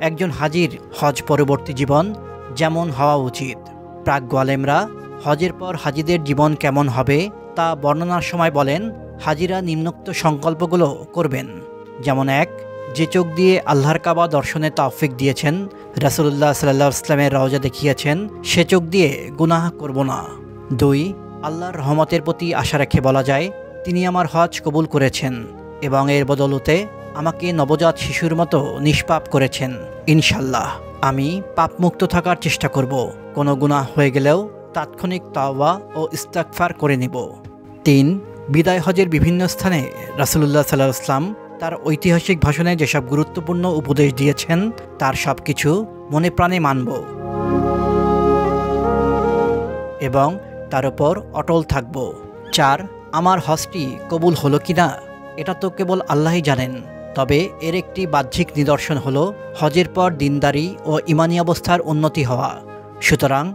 একজন হাজির হজ পরবর্তী জীবন যেমন হওয়া উচিত। প্রাজ্ঞ আলেমরা হজের পর হাজিদের জীবন কেমন হবে তা বর্ণনার সময় বলেন, হাজিরা নিম্নোক্ত সংকল্পগুলো করবেন। যেমন ১, যে চোখ দিয়ে আল্লাহর কাবা দর্শনের তৌফিক দিয়েছেন, রাসূলুল্লাহ সাল্লাল্লাহু আলাইহি ওয়াসাল্লামের রওজা দেখিয়েছেন, সে চোখ দিয়ে গুনাহ করব না। ২, আল্লাহর রহমতের প্রতি আশা রেখে বলা যায়, তিনি আমার হজ কবুল করেছেন এবং এর বদৌলতে আমাকে নবজাত শিশুর মতো নিষ্পাপ করেছেন। ইনশাল্লাহ আমি পাপমুক্ত থাকার চেষ্টা করব। কোনো গুনাহ হয়ে গেলেও তাৎক্ষণিক তাওবা ও ইস্তিগফার করে নেব। ৩, বিদায় হজের বিভিন্ন স্থানে রাসূলুল্লাহ সাল্লাল্লাহু আলাইহি ওয়াসাল্লাম তার ঐতিহাসিক ভাষণে যেসব গুরুত্বপূর্ণ উপদেশ দিয়েছেন তার সব কিছু মনে প্রাণে মানব এবং তার উপর অটল থাকব। ৪, আমার হজটি কবুল হলো কিনা এটা তো কেবল আল্লাহই জানেন, তবে এর একটি বাহ্যিক নিদর্শন হলো হজের পর দিনদারি ও ঈমানী অবস্থার উন্নতি হওয়া। সুতরাং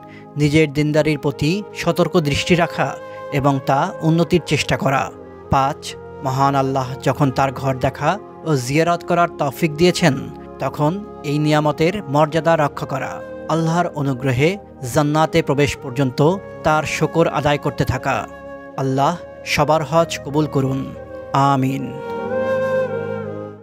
নিজের দিনদারির প্রতি সতর্ক দৃষ্টি রাখা এবং তা উন্নতির চেষ্টা করা। ৫, মহান আল্লাহ যখন তার ঘর দেখা ও জিয়ারত করার তৌফিক দিয়েছেন তখন এই নিয়ামতের মর্যাদা রক্ষা করা, আল্লাহর অনুগ্রহে জান্নাতে প্রবেশ পর্যন্ত তার শুকর আদায় করতে থাকা। আল্লাহ সবার হজ কবুল করুন, আমিন।